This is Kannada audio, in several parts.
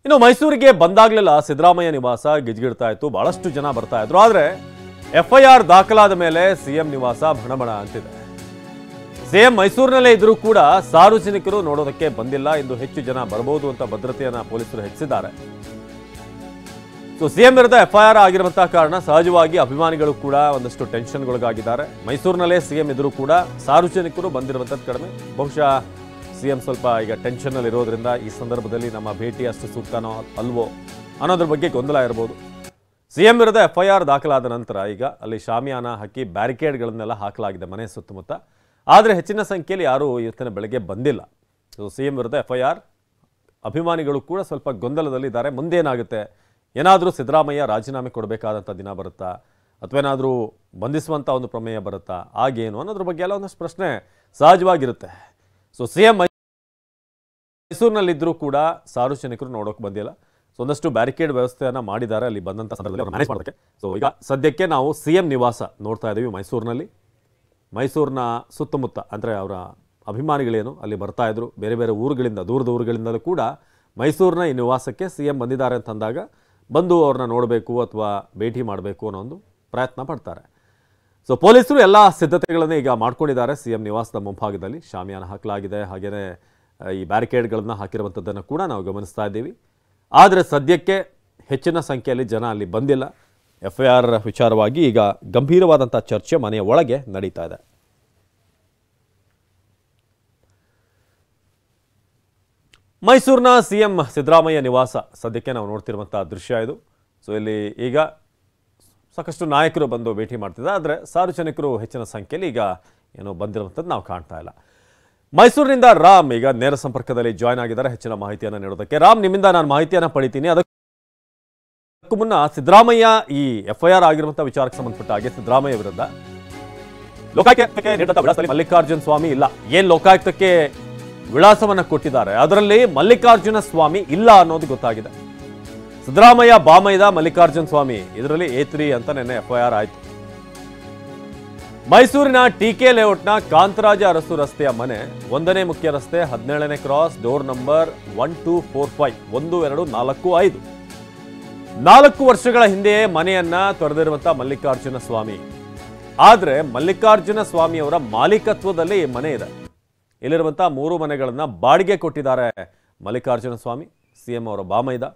ಇನ್ನು ಮೈಸೂರಿಗೆ ಬಂದಾಗಲೆಲ್ಲ ಸಿದ್ದರಾಮಯ್ಯ ನಿವಾಸ ಗಿಜ್ಗಿಡ್ತಾ ಇತ್ತು, ಬಹಳಷ್ಟು ಜನ ಬರ್ತಾ ಇದ್ರು. ಆದರೆ ಎಫ್ಐಆರ್ ದಾಖಲಾದ ಮೇಲೆ ಸಿಎಂ ನಿವಾಸ ಭಣಭಣ ಅಂತಿದೆ. ಸಿಎಂ ಮೈಸೂರಿನಲ್ಲೇ ಇದ್ರೂ ಕೂಡ ಸಾರ್ವಜನಿಕರು ನೋಡೋದಕ್ಕೆ ಬಂದಿಲ್ಲ. ಇಂದು ಹೆಚ್ಚು ಜನ ಬರಬಹುದು ಅಂತ ಭದ್ರತೆಯನ್ನ ಪೊಲೀಸರು ಹೆಚ್ಚಿಸಿದ್ದಾರೆ. ಸಿಎಂ ವಿರುದ್ಧ ಎಫ್ಐಆರ್ ಆಗಿರುವಂತಹ ಕಾರಣ ಸಹಜವಾಗಿ ಅಭಿಮಾನಿಗಳು ಕೂಡ ಒಂದಷ್ಟು ಟೆನ್ಷನ್ಗೊಳಗಾಗಿದ್ದಾರೆ. ಮೈಸೂರಿನಲ್ಲೇ ಸಿಎಂ ಇದ್ರೂ ಕೂಡ ಸಾರ್ವಜನಿಕರು ಬಂದಿರುವಂಥದ್ದು ಕಡಿಮೆ. ಬಹುಶಃ ಸಿಎಂ ಸ್ವಲ್ಪ ಈಗ ಟೆನ್ಷನ್ನಲ್ಲಿ ಇರೋದ್ರಿಂದ ಈ ಸಂದರ್ಭದಲ್ಲಿ ನಮ್ಮ ಭೇಟಿ ಅಷ್ಟು ಸೂಕ್ತನೋ ಅಲ್ವೋ ಅನ್ನೋದ್ರ ಬಗ್ಗೆ ಗೊಂದಲ ಇರಬಹುದು. ಸಿಎಂ ವಿರುದ್ಧ ಎಫ್ಐಆರ್ ದಾಖಲಾದ ನಂತರ ಈಗ ಅಲ್ಲಿ ಶಾಮಿಯಾನ ಹಾಕಿ ಬ್ಯಾರಿಕೇಡ್ಗಳನ್ನೆಲ್ಲ ಹಾಕಲಾಗಿದೆ ಮನೆ ಸುತ್ತಮುತ್ತ. ಆದರೆ ಹೆಚ್ಚಿನ ಸಂಖ್ಯೆಯಲ್ಲಿ ಯಾರೂ ಇವತ್ತಿನ ಬೆಳಗ್ಗೆ ಬಂದಿಲ್ಲ. ಸಿಎಂ ವಿರುದ್ಧ ಎಫ್ಐಆರ್, ಅಭಿಮಾನಿಗಳು ಕೂಡ ಸ್ವಲ್ಪ ಗೊಂದಲದಲ್ಲಿದ್ದಾರೆ. ಮುಂದೇನಾಗುತ್ತೆ? ಏನಾದರೂ ಸಿದ್ದರಾಮಯ್ಯ ರಾಜೀನಾಮೆ ಕೊಡಬೇಕಾದಂಥ ದಿನ ಬರುತ್ತಾ, ಅಥವಾ ಏನಾದರೂ ಬಂಧಿಸುವಂಥ ಒಂದು ಪ್ರಮೇಯ ಬರುತ್ತಾ, ಆಗೇನು ಅನ್ನೋದ್ರ ಬಗ್ಗೆ ಎಲ್ಲ ಒಂದಷ್ಟು ಪ್ರಶ್ನೆ ಸಹಜವಾಗಿರುತ್ತೆ. ಸಿಎಂ ಮೈಸೂರಿನಲ್ಲಿದ್ದರೂ ಕೂಡ ಸಾರ್ವಜನಿಕರು ನೋಡೋಕೆ ಬಂದಿಲ್ಲ. ಒಂದಷ್ಟು ಬ್ಯಾರಿಕೇಡ್ ವ್ಯವಸ್ಥೆಯನ್ನು ಮಾಡಿದ್ದಾರೆ ಅಲ್ಲಿ ಬಂದಂಥ ಸಂದರ್ಭದಲ್ಲಿ ಮ್ಯಾನೇಜ್ ಮಾಡೋದಕ್ಕೆ. ಈಗ ಸದ್ಯಕ್ಕೆ ನಾವು ಸಿಎಂ ನಿವಾಸ ನೋಡ್ತಾ ಇದ್ದೀವಿ ಮೈಸೂರಿನಲ್ಲಿ. ಮೈಸೂರಿನ ಸುತ್ತಮುತ್ತ ಅಂದರೆ ಅವರ ಅಭಿಮಾನಿಗಳೇನು ಅಲ್ಲಿ ಬರ್ತಾ ಇದ್ರು, ಬೇರೆ ಬೇರೆ ಊರುಗಳಿಂದ, ದೂರದ ಊರುಗಳಿಂದಲೂ ಕೂಡ ಮೈಸೂರಿನ ಈ ನಿವಾಸಕ್ಕೆ ಸಿಎಂ ಬಂದಿದ್ದಾರೆ ಅಂತಂದಾಗ ಬಂದು ಅವ್ರನ್ನ ನೋಡಬೇಕು ಅಥವಾ ಭೇಟಿ ಮಾಡಬೇಕು ಅನ್ನೋ ಒಂದು ಪ್ರಯತ್ನ ಪಡ್ತಾರೆ. ಪೊಲೀಸರು ಎಲ್ಲ ಸಿದ್ಧತೆಗಳನ್ನು ಈಗ ಮಾಡ್ಕೊಂಡಿದ್ದಾರೆ. ಸಿಎಂ ನಿವಾಸದ ಮುಂಭಾಗದಲ್ಲಿ ಶಾಮಿಯಾನ ಹಾಕಲಾಗಿದೆ, ಹಾಗೆಯೇ ಈ ಬ್ಯಾರಿಕೇಡ್ಗಳನ್ನು ಹಾಕಿರುವಂಥದ್ದನ್ನು ಕೂಡ ನಾವು ಗಮನಿಸ್ತಾ ಇದ್ದೀವಿ. ಆದರೆ ಸದ್ಯಕ್ಕೆ ಹೆಚ್ಚಿನ ಸಂಖ್ಯೆಯಲ್ಲಿ ಜನ ಅಲ್ಲಿ ಬಂದಿಲ್ಲ. ಎಫ್ಐಆರ್ ವಿಚಾರವಾಗಿ ಈಗ ಗಂಭೀರವಾದಂಥ ಚರ್ಚೆ ಮನೆಯ ಒಳಗೆ ನಡೀತಾ ಇದೆ. ಮೈಸೂರಿನ ಸಿಎಂ ಸಿದ್ದರಾಮಯ್ಯ ನಿವಾಸ ಸದ್ಯಕ್ಕೆ ನಾವು ನೋಡ್ತಿರುವಂಥ ದೃಶ್ಯ ಇದು. ಇಲ್ಲಿ ಈಗ ಸಾಕಷ್ಟು ನಾಯಕರು ಬಂದು ಭೇಟಿ ಮಾಡ್ತಿದ್ದಾರೆ. ಆದರೆ ಸಾರ್ವಜನಿಕರು ಹೆಚ್ಚಿನ ಸಂಖ್ಯೆಯಲ್ಲಿ ಈಗ ಏನೋ ಬಂದಿರುವಂಥದ್ದು ನಾವು ಕಾಣ್ತಾ ಇಲ್ಲ. ಮೈಸೂರಿನಿಂದ ರಾಮ್ ಈಗ ನೇರ ಸಂಪರ್ಕದಲ್ಲಿ ಜಾಯ್ನ್ ಆಗಿದ್ದಾರೆ ಹೆಚ್ಚಿನ ಮಾಹಿತಿಯನ್ನು ನೀಡೋದಕ್ಕೆ. ರಾಮ್, ನಿಮ್ಮಿಂದ ನಾನು ಮಾಹಿತಿಯನ್ನು ಪಡಿತೀನಿ. ಅದಕ್ಕೂ ಮುನ್ನ ಸಿದ್ದರಾಮಯ್ಯ ಈ ಎಫ್ಐಆರ್ ಆಗಿರುವಂಥ ವಿಚಾರಕ್ಕೆ ಸಂಬಂಧಪಟ್ಟ ಹಾಗೆ ಸಿದ್ದರಾಮಯ್ಯ ವಿರುದ್ಧ ಲೋಕಾಯುಕ್ತಕ್ಕೆ ನೀಡಿದಂಥ ವಿಳಾಸದಲ್ಲಿ ಮಲ್ಲಿಕಾರ್ಜುನ ಸ್ವಾಮಿ ಇಲ್ಲ. ಏನು ಲೋಕಾಯುಕ್ತಕ್ಕೆ ವಿಳಾಸವನ್ನು ಕೊಟ್ಟಿದ್ದಾರೆ ಅದರಲ್ಲಿ ಮಲ್ಲಿಕಾರ್ಜುನ ಸ್ವಾಮಿ ಇಲ್ಲ ಅನ್ನೋದು ಗೊತ್ತಾಗಿದೆ. ಸಿದ್ದರಾಮಯ್ಯ ಬಾಮೈದ ಮಲ್ಲಿಕಾರ್ಜುನ ಸ್ವಾಮಿ ಇದರಲ್ಲಿ A3 ಅಂತ ನೆನ್ನೆ ಎಫ್ಐಆರ್ ಆಯಿತು. ಮೈಸೂರಿನ ಟಿಕೆ ಲೇಔಟ್ನ ಕಾಂತರಾಜ ಅರಸು ರಸ್ತೆಯ ಮನೆ 1ನೇ ಮುಖ್ಯ ರಸ್ತೆ 17ನೇ ಕ್ರಾಸ್ ಡೋರ್ ನಂಬರ್ 1245 1245. 4 ವರ್ಷಗಳ ಹಿಂದೆಯೇ ಮನೆಯನ್ನ ತೊರೆದಿರುವಂತಹ ಮಲ್ಲಿಕಾರ್ಜುನ ಸ್ವಾಮಿ. ಆದರೆ ಮಲ್ಲಿಕಾರ್ಜುನ ಸ್ವಾಮಿ ಅವರ ಮಾಲೀಕತ್ವದಲ್ಲಿ ಈ ಮನೆ ಇದೆ. ಇಲ್ಲಿರುವಂತಹ 3 ಮನೆಗಳನ್ನ ಬಾಡಿಗೆ ಕೊಟ್ಟಿದ್ದಾರೆ ಮಲ್ಲಿಕಾರ್ಜುನ ಸ್ವಾಮಿ, ಸಿಎಂ ಅವರ ಬಾಮೈದ.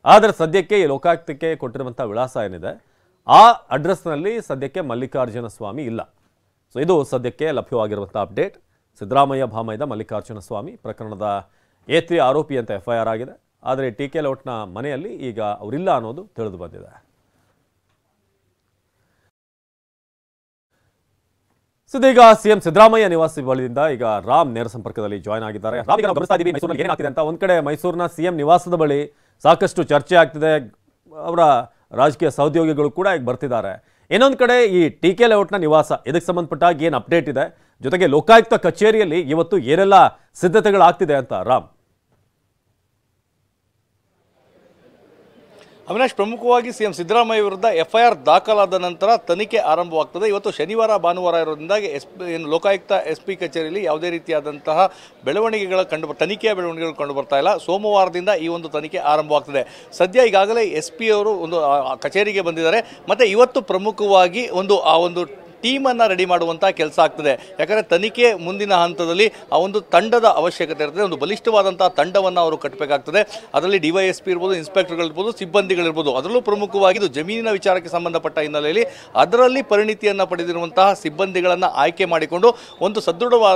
ಆದರೆ ಸದ್ಯಕ್ಕೆ ಈ ಲೋಕಾಯುಕ್ತಕ್ಕೆ ಕೊಟ್ಟಿರುವಂಥ ವಿಳಾಸ ಏನಿದೆ ಆ ಅಡ್ರೆಸ್ನಲ್ಲಿ ಸದ್ಯಕ್ಕೆ ಮಲ್ಲಿಕಾರ್ಜುನ ಸ್ವಾಮಿ ಇಲ್ಲ. ಇದು ಸದ್ಯಕ್ಕೆ ಲಭ್ಯವಾಗಿರುವಂಥ ಅಪ್ಡೇಟ್. ಸಿದ್ದರಾಮಯ್ಯ ಬಾಮೈದ ಮಲ್ಲಿಕಾರ್ಜುನ ಸ್ವಾಮಿ ಪ್ರಕರಣದ A3 ಆರೋಪಿ ಅಂತ ಎಫ್ಐಆರ್ ಆಗಿದೆ. ಆದರೆ ಟಿಕೆ ಲೇಔಟ್ನ ಮನೆಯಲ್ಲಿ ಈಗ ಅವರಿಲ್ಲ ಅನ್ನೋದು ತಿಳಿದು ಬಂದಿದೆ. ಇದೀಗ ಸಿಎಂ ಸಿದ್ದರಾಮಯ್ಯ ನಿವಾಸ ಬಳಿಯಿಂದ ಈಗ ರಾಮ್ ನೇರ ಸಂಪರ್ಕದಲ್ಲಿ ಜಾಯ್ನ್ ಆಗಿದ್ದಾರೆ. ರಾಮ್, ಈಗ ನಾವು ಗಮನಿಸ್ತಾ ಇದ್ದೀವಿ ಮೈಸೂರಿನಲ್ಲಿ ಏನಾಗ್ತಿದೆ ಅಂತ. ಒಂದ್ ಕಡೆ ಮೈಸೂರಿನ ಸಿಎಂ ನಿವಾಸದ ಬಳಿ ಸಾಕಷ್ಟು ಚರ್ಚೆ ಆಗ್ತಿದೆ. ಅವರ ರಾಜಕೀಯ ಸಹೋದ್ಯೋಗಿಗಳು ಕೂಡ ಈಗ ಬರ್ತಿದ್ದಾರೆ. ಇನ್ನೊಂದು ಕಡೆ ಈ ಟಿಕೆ ಲೇಔಟ್ನ ನಿವಾಸ ಇದಕ್ಕೆ ಸಂಬಂಧಪಟ್ಟಾಗ ಏನು ಅಪ್ಡೇಟ್ ಇದೆ, ಜೊತೆಗೆ ಲೋಕಾಯುಕ್ತ ಕಚೇರಿಯಲ್ಲಿ ಇವತ್ತು ಏನೆಲ್ಲ ಸಿದ್ಧತೆಗಳಾಗ್ತಿದೆ ಅಂತ ರಾಮ್. ಅವಿನಾಶ್, ಪ್ರಮುಖವಾಗಿ ಸಿಎಂ ಸಿದ್ದರಾಮಯ್ಯ ವಿರುದ್ಧ ಎಫ್ಐಆರ್ ದಾಖಲಾದ ನಂತರ ತನಿಖೆ ಆರಂಭವಾಗ್ತದೆ. ಇವತ್ತು ಶನಿವಾರ ಭಾನುವಾರ ಇರೋದ್ರಿಂದಾಗಿ ಲೋಕಾಯುಕ್ತ SP ಕಚೇರಿಯಲ್ಲಿ ಯಾವುದೇ ರೀತಿಯಾದಂತಹ ತನಿಖೆಯ ಬೆಳವಣಿಗೆಗಳು ಕಂಡು ಬರ್ತಾ ಇಲ್ಲ. ಸೋಮವಾರದಿಂದ ಈ ಒಂದು ತನಿಖೆ ಆರಂಭವಾಗ್ತದೆ. ಸದ್ಯ ಈಗಾಗಲೇ SP ಅವರು ಒಂದು ಕಚೇರಿಗೆ ಬಂದಿದ್ದಾರೆ. ಮತ್ತು ಇವತ್ತು ಪ್ರಮುಖವಾಗಿ ಆ ಒಂದು ಟೀಮನ್ನು ರೆಡಿ ಮಾಡುವಂಥ ಕೆಲಸ ಆಗ್ತದೆ. ಯಾಕಂದರೆ ತನಿಖೆ ಮುಂದಿನ ಹಂತದಲ್ಲಿ ಆ ಒಂದು ತಂಡದ ಅವಶ್ಯಕತೆ ಇರ್ತದೆ. ಒಂದು ಬಲಿಷ್ಠವಾದಂಥ ತಂಡವನ್ನು ಅವರು ಕಟ್ಟಬೇಕಾಗ್ತದೆ. ಅದರಲ್ಲಿ DYSP ಇರ್ಬೋದು, ಇನ್ಸ್ಪೆಕ್ಟರ್ಗಳಿರ್ಬೋದು, ಸಿಬ್ಬಂದಿಗಳಿರ್ಬೋದು. ಅದರಲ್ಲೂ ಪ್ರಮುಖವಾಗಿ ಇದು ಜಮೀನಿನ ವಿಚಾರಕ್ಕೆ ಸಂಬಂಧಪಟ್ಟ ಹಿನ್ನೆಲೆಯಲ್ಲಿ ಅದರಲ್ಲಿ ಪರಿಣಿತಿಯನ್ನು ಪಡೆದಿರುವಂತಹ ಸಿಬ್ಬಂದಿಗಳನ್ನು ಆಯ್ಕೆ ಮಾಡಿಕೊಂಡು ಒಂದು ಸದೃಢವಾದ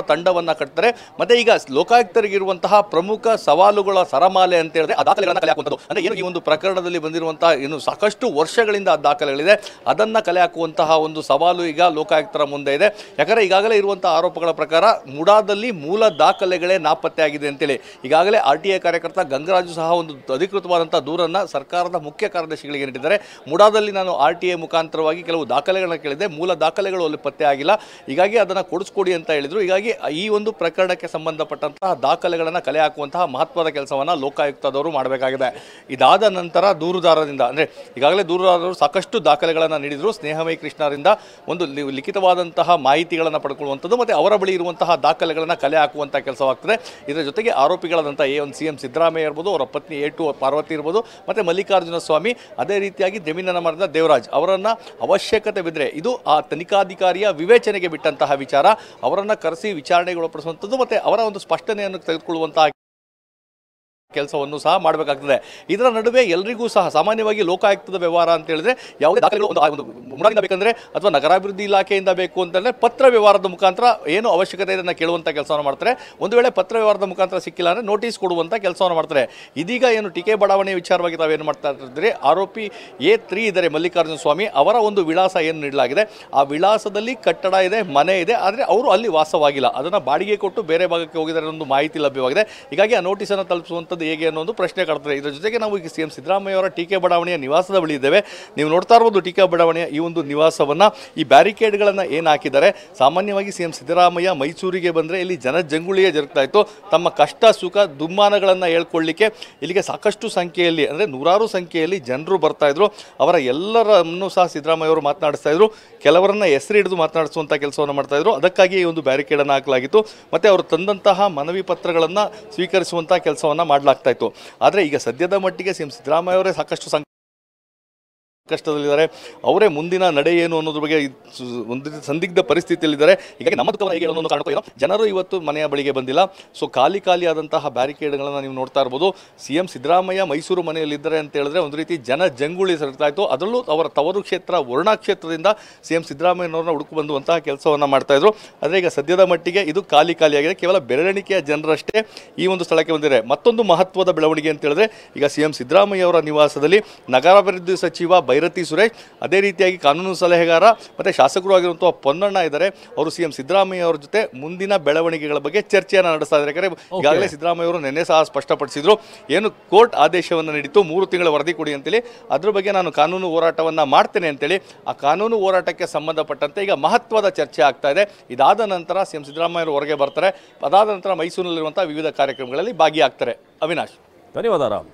ತಂಡವನ್ನು ಕಟ್ತಾರೆ. ಮತ್ತೆ ಈಗ ಲೋಕಾಯುಕ್ತರಿಗಿರುವಂತಹ ಪ್ರಮುಖ ಸವಾಲುಗಳ ಸರಮಾಲೆ ಅಂತ ಹೇಳಿದ್ರೆ ಆ ದಾಖಲೆಗಳನ್ನು ಕಲೆ ಹಾಕುವಂಥದ್ದು. ಅಂದರೆ ಏನು ಈ ಒಂದು ಪ್ರಕರಣದಲ್ಲಿ ಬಂದಿರುವಂತಹ ಸಾಕಷ್ಟು ವರ್ಷಗಳಿಂದ ಆ ದಾಖಲೆಗಳಿದೆ, ಅದನ್ನು ಕಲೆ ಹಾಕುವಂತಹ ಒಂದು ಸವಾಲು ಈಗ ಲೋಕಾಯುಕ್ತರ ಮುಂದೆ ಇದೆ. ಯಾಕಂದರೆ ಈಗಾಗಲೇ ಇರುವಂತಹ ಆರೋಪಗಳ ಪ್ರಕಾರ ಮುಡಾದಲ್ಲಿ ಮೂಲ ದಾಖಲೆಗಳೇ ನಾಪತ್ತೆಯಾಗಿದೆ ಅಂತೇಳಿ ಈಗಾಗಲೇ RTI ಕಾರ್ಯಕರ್ತ ಗಂಗರಾಜು ಸಹ ಒಂದು ಅಧಿಕೃತವಾದಂತಹ ದೂರನ್ನು ಸರ್ಕಾರದ ಮುಖ್ಯ ಕಾರ್ಯದರ್ಶಿಗಳಿಗೆ ನೀಡಿದ್ದಾರೆ. ಮುಡಾದಲ್ಲಿ ನಾನು RTI ಮುಖಾಂತರವಾಗಿ ಕೆಲವು ದಾಖಲೆಗಳನ್ನ ಕೇಳಿದೆ, ಮೂಲ ದಾಖಲೆಗಳು ಅಲ್ಲಿ ಪತ್ತೆ ಆಗಿಲ್ಲ, ಹೀಗಾಗಿ ಅದನ್ನು ಕೊಡಿಸ್ಕೊಡಿ ಅಂತ ಹೇಳಿದ್ರು. ಹೀಗಾಗಿ ಈ ಒಂದು ಪ್ರಕರಣಕ್ಕೆ ಸಂಬಂಧಪಟ್ಟಂತಹ ದಾಖಲೆಗಳನ್ನು ಕಲೆ ಹಾಕುವಂತಹ ಮಹತ್ವದ ಕೆಲಸವನ್ನು ಲೋಕಾಯುಕ್ತದವರು ಮಾಡಬೇಕಾಗಿದೆ. ಇದಾದ ನಂತರ ದೂರುದಾರರಿಂದ ಅಂದರೆ ಈಗಾಗಲೇ ದೂರುದಾರರು ಸಾಕಷ್ಟು ದಾಖಲೆಗಳನ್ನು ನೀಡಿದರು. ಸ್ನೇಹಮಯಿ ಕೃಷ್ಣರಿಂದ ಒಂದು ಲಿಖಿತವಾದಂತಹ ಮಾಹಿತಿಗಳನ್ನು ಪಡ್ಕೊಳ್ಳುವಂಥದ್ದು ಮತ್ತು ಅವರ ಬಳಿ ಇರುವಂತಹ ದಾಖಲೆಗಳನ್ನು ಕಲೆ ಹಾಕುವಂಥ ಕೆಲಸವಾಗ್ತದೆ. ಇದರ ಜೊತೆಗೆ ಆರೋಪಿಗಳಾದಂಥ A1 CM ಸಿದ್ದರಾಮಯ್ಯ ಇರ್ಬೋದು, ಅವರ ಪತ್ನಿ A2 ಪಾರ್ವತಿ ಇರ್ಬೋದು, ಮತ್ತು ಮಲ್ಲಿಕಾರ್ಜುನ ಸ್ವಾಮಿ, ಅದೇ ರೀತಿಯಾಗಿ ಜಮೀನನ ಮರದ ದೇವರಾಜ್ ಅವರನ್ನು ಅವಶ್ಯಕತೆ ಬಿದ್ದರೆ ಇದು ಆ ತನಿಖಾಧಿಕಾರಿಯ ವಿವೇಚನೆಗೆ ಬಿಟ್ಟಂತಹ ವಿಚಾರ. ಅವರನ್ನು ಕರೆಸಿ ವಿಚಾರಣೆಗೊಳಪಡಿಸುವಂಥದ್ದು ಮತ್ತು ಅವರ ಒಂದು ಸ್ಪಷ್ಟನೆಯನ್ನು ತೆಗೆದುಕೊಳ್ಳುವಂತಹ ಕೆಲಸವನ್ನು ಸಹ ಮಾಡಬೇಕಾಗ್ತದೆ. ಇದರ ನಡುವೆ ಎಲ್ಲರಿಗೂ ಸಹ ಸಾಮಾನ್ಯವಾಗಿ ಲೋಕಾಯುಕ್ತದ ವ್ಯವಹಾರ ಅಂತ ಹೇಳಿದ್ರೆ ಯಾವುದೇ ದಾಖಲೆಗಳು ಒಂದು ಮುರಾದಿಂದ ಬೇಕಂದ್ರೆ ಅಥವಾ ನಗರಾಭಿವೃದ್ಧಿ ಇಲಾಖೆಯಿಂದ ಬೇಕು ಅಂತಂದರೆ ಪತ್ರ ವ್ಯವಹಾರದ ಮುಖಾಂತರ ಏನು ಅವಶ್ಯಕತೆ ಇದನ್ನು ಕೇಳುವಂಥ ಕೆಲಸವನ್ನು ಮಾಡ್ತಾರೆ. ಒಂದು ವೇಳೆ ಪತ್ರ ವ್ಯವಹಾರದ ಮುಖಾಂತರ ಸಿಕ್ಕಿಲ್ಲ ಅಂದರೆ ನೋಟಿಸ್ ಕೊಡುವಂಥ ಕೆಲಸವನ್ನು ಮಾಡ್ತಾರೆ. ಇದೀಗ ಏನು ಟಿಕೆ ಬಡಾವಣೆ ವಿಚಾರವಾಗಿ ತಾವೇನು ಮಾಡ್ತಾ ಇದ್ರೆ, ಆರೋಪಿ A3 ಇದ್ದಾರೆ ಮಲ್ಲಿಕಾರ್ಜುನ ಸ್ವಾಮಿ, ಅವರ ಒಂದು ವಿಳಾಸ ಏನು ನೀಡಲಾಗಿದೆ, ಆ ವಿಳಾಸದಲ್ಲಿ ಕಟ್ಟಡ ಇದೆ, ಮನೆ ಇದೆ, ಆದರೆ ಅವರು ಅಲ್ಲಿ ವಾಸವಾಗಿಲ್ಲ, ಅದನ್ನು ಬಾಡಿಗೆ ಕೊಟ್ಟು ಬೇರೆ ಭಾಗಕ್ಕೆ ಹೋಗಿದ್ದಾರೆ ಒಂದು ಮಾಹಿತಿ ಲಭ್ಯವಾಗಿದೆ. ಹೀಗಾಗಿ ಆ ನೋಟಿಸನ್ನು ತಲುಪಿಸುವಂಥದ್ದು ಹೇಗೆ ಅನ್ನೋ ಒಂದು ಪ್ರಶ್ನೆ ಕಾಡ್ತದೆ. ಇದರ ಜೊತೆಗೆ ನಾವು ಈಗ CM ಸಿದ್ದರಾಮಯ್ಯ ಅವರ ಟಿಕೆ ಬಡಾವಣೆಯ ನಿವಾಸದ ಬಳಿ ಇದ್ದೇವೆ. ನೀವು ನೋಡ್ತಾ ಇರ್ಬೋದು ಟಿಕೆ ಬಡಾವಣೆಯ ಈ ಒಂದು ನಿವಾಸವನ್ನು, ಈ ಬ್ಯಾರಿಕೇಡ್ಗಳನ್ನು ಏನು ಹಾಕಿದ್ದಾರೆ. ಸಾಮಾನ್ಯವಾಗಿ CM ಸಿದ್ದರಾಮಯ್ಯ ಮೈಸೂರಿಗೆ ಬಂದರೆ ಇಲ್ಲಿ ಜನಜಂಗುಳಿಯೇ ಜರುಗ್ತಾ ಇತ್ತು. ತಮ್ಮ ಕಷ್ಟ ಸುಖ ದುಮ್ಮಾನಗಳನ್ನು ಹೇಳ್ಕೊಳ್ಳಿಕ್ಕೆ ಇಲ್ಲಿಗೆ ಸಾಕಷ್ಟು ಸಂಖ್ಯೆಯಲ್ಲಿ ಅಂದರೆ ನೂರಾರು ಸಂಖ್ಯೆಯಲ್ಲಿ ಜನರು ಬರ್ತಾ ಇದ್ರು. ಅವರ ಎಲ್ಲರನ್ನು ಸಹ ಸಿದ್ದರಾಮಯ್ಯ ಅವರು ಮಾತನಾಡಿಸ್ತಾ ಇದ್ರು. ಕೆಲವರನ್ನ ಹೆಸರು ಹಿಡಿದು ಮಾತನಾಡಿಸುವಂಥ ಕೆಲಸವನ್ನು ಮಾಡ್ತಾ ಇದ್ರು. ಅದಕ್ಕಾಗಿ ಈ ಒಂದು ಬ್ಯಾರಿಕೇಡನ್ನು ಹಾಕಲಾಗಿತ್ತು. ಮತ್ತು ಅವರು ತಂದಂತಹ ಮನವಿ ಪತ್ರಗಳನ್ನು ಸ್ವೀಕರಿಸುವಂಥ ಕೆಲಸವನ್ನು ಮಾಡಲಾಗ್ತಾ ಇತ್ತು. ಆದರೆ ಈಗ ಸದ್ಯದ ಮಟ್ಟಿಗೆ CM ಸಿದ್ದರಾಮಯ್ಯ ಅವರೇ ಸಾಕಷ್ಟು ಕಷ್ಟದಲ್ಲಿದ್ದಾರೆ. ಅವರೇ ಮುಂದಿನ ನಡೆ ಏನು ಅನ್ನೋದ್ರ ಬಗ್ಗೆ ಒಂದು ಸಂದಿಗ್ಧ ಪರಿಸ್ಥಿತಿಯಲ್ಲಿದ್ದಾರೆ. ಹೀಗಾಗಿ ನಮ್ಮ ಅನ್ನೋ ಕಾರಣಕ್ಕೂ ಜನರು ಇವತ್ತು ಮನೆಯ ಬಳಿಗೆ ಬಂದಿಲ್ಲ. ಸೊ ಖಾಲಿಯಾದಂತಹ ಬ್ಯಾರಿಕೇಡ್ಗಳನ್ನು ನೀವು ನೋಡ್ತಾ ಇರ್ಬೋದು. CM ಸಿದ್ದರಾಮಯ್ಯ ಮೈಸೂರು ಮನೆಯಲ್ಲಿದ್ದಾರೆ ಅಂತ ಹೇಳಿದ್ರೆ ಒಂದು ರೀತಿ ಜನಜಂಗುಳಿ ಸರ್ತಾ ಇತ್ತು. ಅದರಲ್ಲೂ ಅವರ ತವರು ಕ್ಷೇತ್ರ ವರುಣಾ ಕ್ಷೇತ್ರದಿಂದ CM ಸಿದ್ದರಾಮಯ್ಯನವ್ರನ್ನ ಹುಡುಕು ಬಂದುವಂತಹ ಕೆಲಸವನ್ನು ಮಾಡ್ತಾ ಇದ್ರು. ಆದರೆ ಈಗ ಸದ್ಯದ ಮಟ್ಟಿಗೆ ಇದು ಖಾಲಿಯಾಗಿದೆ. ಕೇವಲ ಬೆರಳೆಣಿಕೆಯ ಜನರಷ್ಟೇ ಈ ಒಂದು ಸ್ಥಳಕ್ಕೆ ಬಂದಿದ್ದಾರೆ. ಮತ್ತೊಂದು ಮಹತ್ವದ ಬೆಳವಣಿಗೆ ಅಂತ ಹೇಳಿದ್ರೆ, ಈಗ CM ಸಿದ್ದರಾಮಯ್ಯ ಅವರ ನಿವಾಸದಲ್ಲಿ ನಗರಾಭಿವೃದ್ಧಿ ಸಚಿವ ಭೈರತಿ ಸುರೇಶ್, ಅದೇ ರೀತಿಯಾಗಿ ಕಾನೂನು ಸಲಹೆಗಾರ ಮತ್ತು ಶಾಸಕರು ಆಗಿರುವಂತಹ ಪೊನ್ನಣ್ಣ ಇದ್ದಾರೆ. ಅವರು CM ಸಿದ್ದರಾಮಯ್ಯ ಅವರ ಜೊತೆ ಮುಂದಿನ ಬೆಳವಣಿಗೆಗಳ ಬಗ್ಗೆ ಚರ್ಚೆಯನ್ನು ನಡೆಸ್ತಾ ಇದ್ದಾರೆ. ಯಾಕಂದರೆ ಈಗಾಗಲೇ ಸಿದ್ದರಾಮಯ್ಯ ಅವರು ನಿನ್ನೆ ಸಹ ಸ್ಪಷ್ಟಪಡಿಸಿದ್ರು, ಏನು ಕೋರ್ಟ್ ಆದೇಶವನ್ನು ನೀಡಿತ್ತು 3 ತಿಂಗಳ ವರದಿ ಕೊಡಿ ಅಂತೇಳಿ, ಅದ್ರ ಬಗ್ಗೆ ನಾನು ಕಾನೂನು ಹೋರಾಟವನ್ನು ಮಾಡ್ತೇನೆ ಅಂತೇಳಿ. ಆ ಕಾನೂನು ಹೋರಾಟಕ್ಕೆ ಸಂಬಂಧಪಟ್ಟಂತೆ ಈಗ ಮಹತ್ವದ ಚರ್ಚೆ ಆಗ್ತಾ ಇದೆ. ಇದಾದ ನಂತರ CM ಸಿದ್ದರಾಮಯ್ಯ ಅವರು ಹೊರಗೆ ಬರ್ತಾರೆ. ಅದಾದ ನಂತರ ಮೈಸೂರಿನಲ್ಲಿರುವಂತಹ ವಿವಿಧ ಕಾರ್ಯಕ್ರಮಗಳಲ್ಲಿ ಭಾಗಿಯಾಗ್ತಾರೆ. ಅವಿನಾಶ್, ಧನ್ಯವಾದ ರಾಮ್.